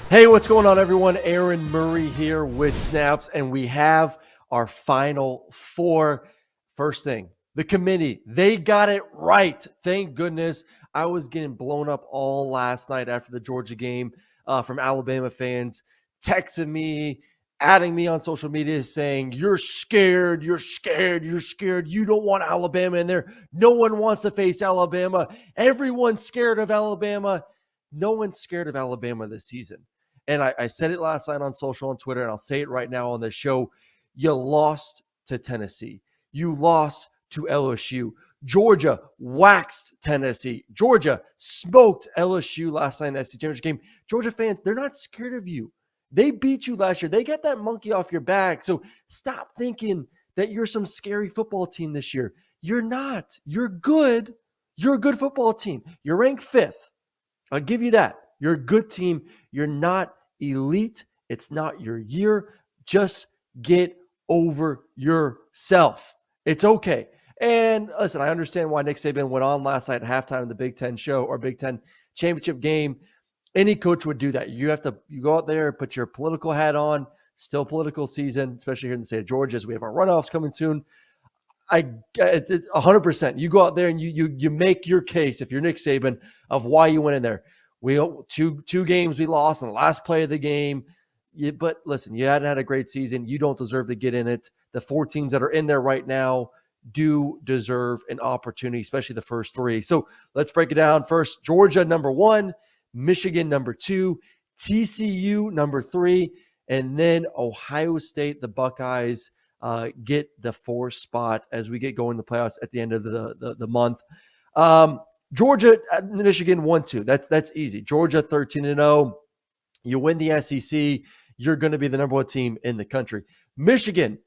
Hey, what's going on, everyone? Aaron Murray here with Snaps, and we have our final four. First thing, the committee, they got it right. Thank goodness. I was getting blown up all last night after the Georgia game from Alabama fans texting me, adding me on social media saying, "You're scared, you're scared, you're scared. You don't want Alabama in there. No one wants to face Alabama. Everyone's scared of Alabama." No one's scared of Alabama this season. And I said it last night on social and Twitter, and I'll say it right now on the show. You lost to Tennessee. You lost to LSU. Georgia waxed Tennessee. Georgia smoked LSU last night in the SEC Championship game. Georgia fans, they're not scared of you. They beat you last year. They got that monkey off your back. So stop thinking that you're some scary football team this year. You're not. You're good. You're a good football team. You're ranked fifth. I'll give you that. You're a good team. You're not elite. It's not your year. Just get over yourself. It's okay. And listen, I understand why Nick Saban went on last night at halftime in the Big Ten show or Big Ten championship game. Any coach would do that. You go out there, put your political hat on. Still political season, especially here in the state of Georgia, as we have our runoffs coming soon. It's 100%. You go out there and you make your case, if you're Nick Saban, of why you went in there. We two games we lost on the last play of the game. But listen, you hadn't had a great season. You don't deserve to get in it. The four teams that are in there right now do deserve an opportunity, especially the first three. So let's break it down. First, Georgia, number 1, Michigan, number 2, TCU, number 3, and then Ohio State, the Buckeyes, get the 4th spot as we get going in the playoffs at the end of the month. Georgia, Michigan 1-2. That's easy. Georgia 13-0. You win the SEC, you're going to be the number 1 team in the country. Michigan,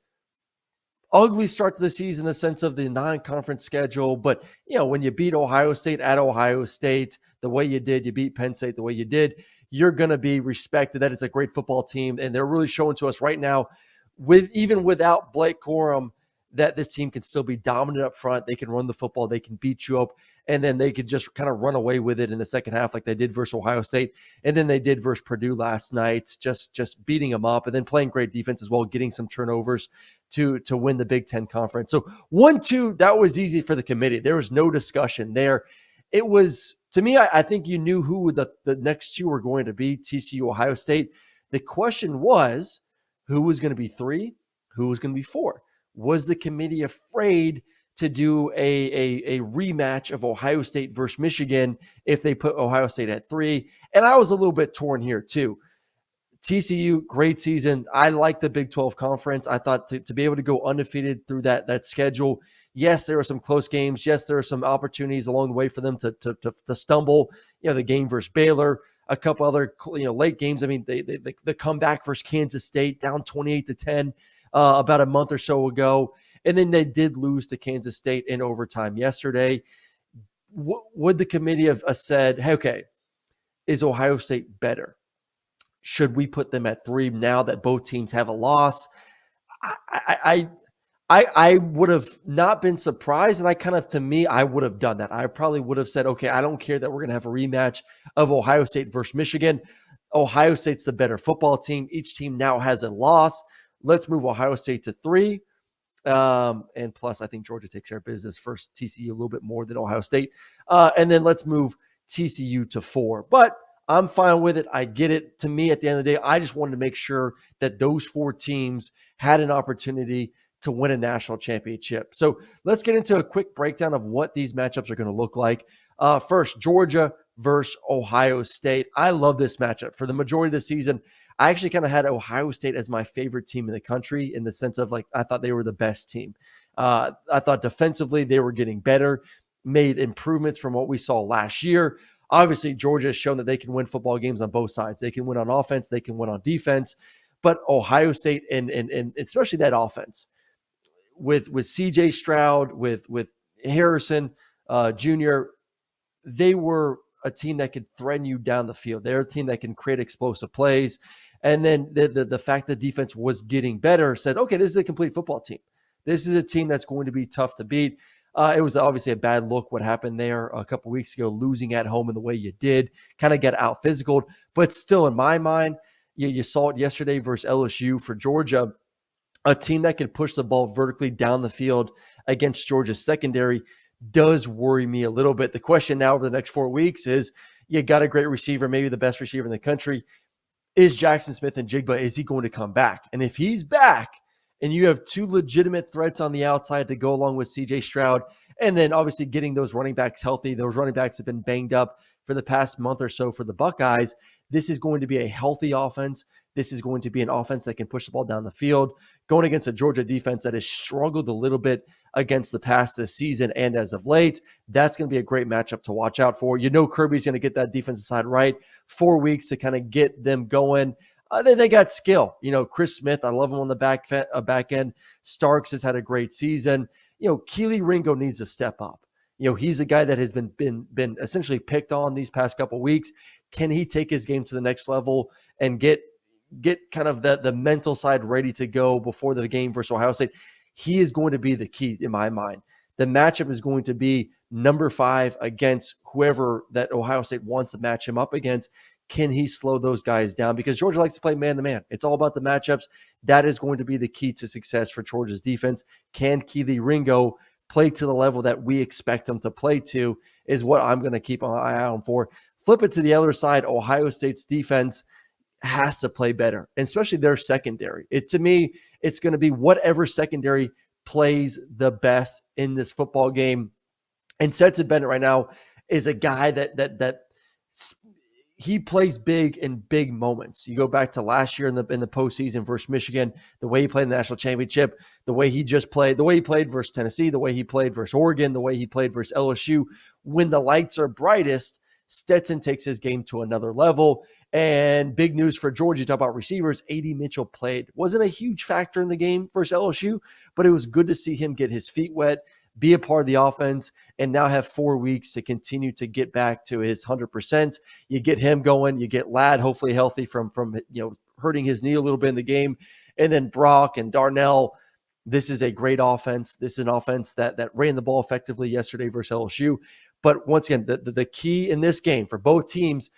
ugly start to the season in the sense of the non-conference schedule, but when you beat Ohio State at Ohio State the way you did, you beat Penn State the way you did, you're going to be respected. That is a great football team, and they're really showing to us right now, even without Blake Corum, that this team can still be dominant up front. They can run the football. They can beat you up. And then they could just kind of run away with it in the second half like they did versus Ohio State. And then they did versus Purdue last night, just beating them up and then playing great defense as well, getting some turnovers to win the Big Ten Conference. So 1-2, that was easy for the committee. There was no discussion there. It was, to me, I think you knew who the next two were going to be, TCU, Ohio State. The question was, who was going to be 3? Who was going to be 4? Was the committee afraid to do a rematch of Ohio State versus Michigan if they put Ohio State at 3? And I was a little bit torn here too. TCU, great season. I like the Big 12 conference. I thought to be able to go undefeated through that schedule. Yes, there were some close games. Yes, there were some opportunities along the way for them to stumble. The game versus Baylor, a couple other late games. I mean, the comeback versus Kansas State, down 28-10 about a month or so ago. And then they did lose to Kansas State in overtime yesterday. Would the committee have said, hey, okay, is Ohio State better? Should we put them at 3 now that both teams have a loss? I would have not been surprised, and to me, I would have done that. I probably would have said, okay, I don't care that we're going to have a rematch of Ohio State versus Michigan. Ohio State's the better football team. Each team now has a loss. Let's move Ohio State to 3. And plus, I think Georgia takes care of business first. TCU a little bit more than Ohio State. And then let's move TCU to 4. But I'm fine with it. I get it. To me, at the end of the day, I just wanted to make sure that those 4 teams had an opportunity to win a national championship. So let's get into a quick breakdown of what these matchups are going to look like. First, Georgia versus Ohio State. I love this matchup. For the majority of the season, I actually kind of had Ohio State as my favorite team in the country in the sense of I thought they were the best team. I thought defensively they were getting better, made improvements from what we saw last year. Obviously, Georgia has shown that they can win football games on both sides. They can win on offense. They can win on defense. But Ohio State and especially that offense with C.J. Stroud, with Harrison Jr., they were a team that could threaten you down the field. They're a team that can create explosive plays. And then the fact that defense was getting better said, okay, this is a complete football team. This is a team that's going to be tough to beat. It was obviously a bad look what happened there a couple weeks ago, losing at home in the way you did, kind of get out physical. But still, in my mind, you saw it yesterday versus LSU for Georgia, a team that can push the ball vertically down the field against Georgia's secondary does worry me a little bit. The question now over the next 4 weeks is, you got a great receiver, maybe the best receiver in the country. Is Jackson Smith and Jigba, is he going to come back? And if he's back and you have two legitimate threats on the outside to go along with CJ Stroud, and then obviously getting those running backs healthy, those running backs have been banged up for the past month or so for the Buckeyes. This is going to be a healthy offense. This is going to be an offense that can push the ball down the field, going against a Georgia defense that has struggled a little bit against the pass this season and as of late. That's going to be a great matchup to watch out for. You know Kirby's going to get that defensive side right. 4 weeks to kind of get them going. They got skill. Chris Smith, I love him on the back end. Starks has had a great season. Keely Ringo needs to step up. He's a guy that has been essentially picked on these past couple weeks. Can he take his game to the next level and get kind of the mental side ready to go before the game versus Ohio State? He is going to be the key in my mind. The matchup is going to be number 5 against whoever that Ohio State wants to match him up against. Can he slow those guys down? Because Georgia likes to play man-to-man. It's all about the matchups. That is going to be the key to success for Georgia's defense. Can Keely Ringo play to the level that we expect him to play to is what I'm going to keep an eye out for. Flip it to the other side. Ohio State's defense has to play better, and especially their secondary. To me, it's going to be whatever secondary plays the best in this football game. And Stetson Bennett right now is a guy that he plays big in big moments. You go back to last year in the postseason versus Michigan, the way he played in the national championship, the way he played versus Tennessee, the way he played versus Oregon, the way he played versus LSU. When the lights are brightest, Stetson takes his game to another level. And big news for Georgia, you talk about receivers, A.D. Mitchell played. Wasn't a huge factor in the game versus LSU, but it was good to see him get his feet wet, be a part of the offense, and now have 4 weeks to continue to get back to his 100%. You get him going. You get Ladd hopefully healthy from hurting his knee a little bit in the game. And then Brock and Darnell. This is a great offense. This is an offense that ran the ball effectively yesterday versus LSU. But once again, the key in this game for both teams,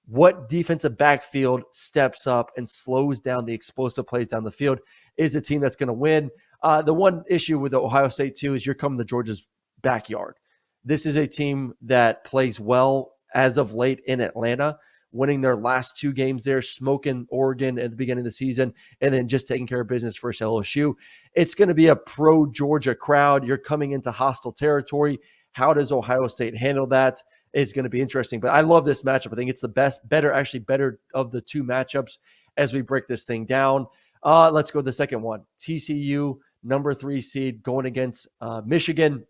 what defensive backfield steps up and slows down the explosive plays down the field is a team that's going to win. The one issue with Ohio State, too, is you're coming to Georgia's backyard. This is a team that plays well as of late in Atlanta, winning their last 2 games there, smoking Oregon at the beginning of the season, and then just taking care of business versus LSU. It's going to be a pro-Georgia crowd. You're coming into hostile territory. How does Ohio State handle that? It's going to be interesting. But I love this matchup. I think it's the better of the 2 matchups as we break this thing down. Let's go to the second one. TCU, number 3 seed, going against Michigan.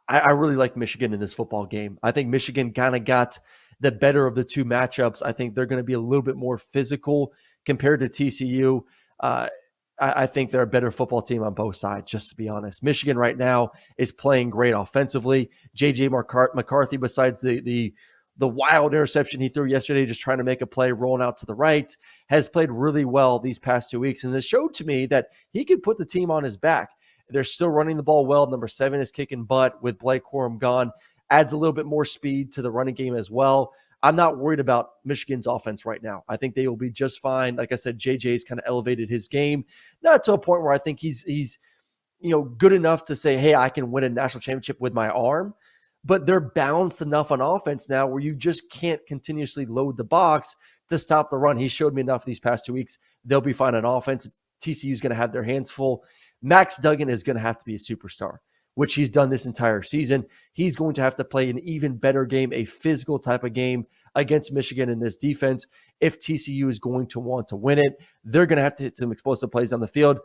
I really like Michigan in this football game. I think Michigan kind of got the better of the 2 matchups. I think they're going to be a little bit more physical compared to TCU. I think they're a better football team on both sides, just to be honest. Michigan right now is playing great offensively. J.J. McCarthy, besides the wild interception he threw yesterday, just trying to make a play, rolling out to the right, has played really well these past 2 weeks. And it showed to me that he could put the team on his back. They're still running the ball well. Number 7 is kicking butt with Blake Corum gone. Adds a little bit more speed to the running game as well. I'm not worried about Michigan's offense right now. I think they will be just fine. Like I said, JJ's kind of elevated his game, not to a point where I think he's good enough to say, hey, I can win a national championship with my arm. But they're balanced enough on offense now where you just can't continuously load the box to stop the run. He showed me enough these past 2 weeks. They'll be fine on offense. TCU is going to have their hands full. Max Duggan is going to have to be a superstar, which he's done this entire season. He's going to have to play an even better game, a physical type of game against Michigan in this defense. If TCU is going to want to win it, they're going to have to hit some explosive plays on the field.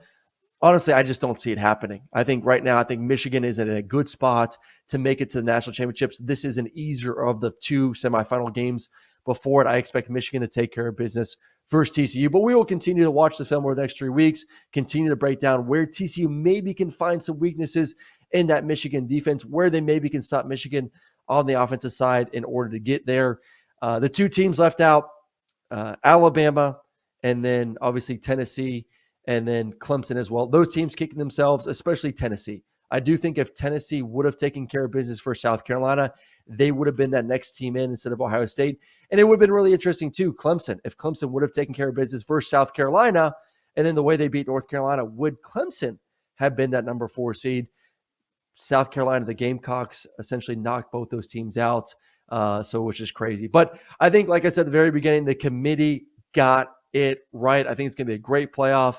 Honestly, I just don't see it happening. I think right now, Michigan is in a good spot to make it to the national championships. This is an easier of the 2 semifinal games before it. I expect Michigan to take care of business versus TCU, but we will continue to watch the film over the next 3 weeks, continue to break down where TCU maybe can find some weaknesses in that Michigan defense, where they maybe can stop Michigan on the offensive side in order to get there. The 2 teams left out, Alabama, and then obviously Tennessee, and then Clemson as well. Those teams kicking themselves, especially Tennessee. I do think if Tennessee would have taken care of business for South Carolina, they would have been that next team in instead of Ohio State. And it would have been really interesting too, Clemson. If Clemson would have taken care of business versus South Carolina, and then the way they beat North Carolina, would Clemson have been that number 4 seed? South Carolina, the Gamecocks essentially knocked both those teams out, which is crazy. But I think, like I said at the very beginning, the committee got it right. I think it's going to be a great playoff.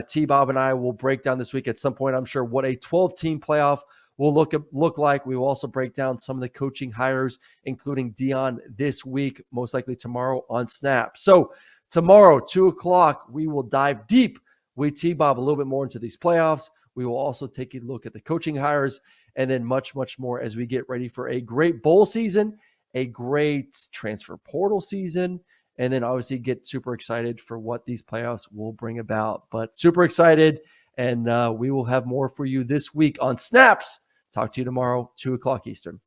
T-Bob and I will break down this week at some point, I'm sure, what a 12-team playoff will look like. We will also break down some of the coaching hires, including Dion this week, most likely tomorrow on Snap. So tomorrow, 2 o'clock, we will dive deep with T-Bob a little bit more into these playoffs. We will also take a look at the coaching hires and then much, much more as we get ready for a great bowl season, a great transfer portal season, and then obviously get super excited for what these playoffs will bring about. But super excited, and we will have more for you this week on Snaps. Talk to you tomorrow, 2 o'clock Eastern.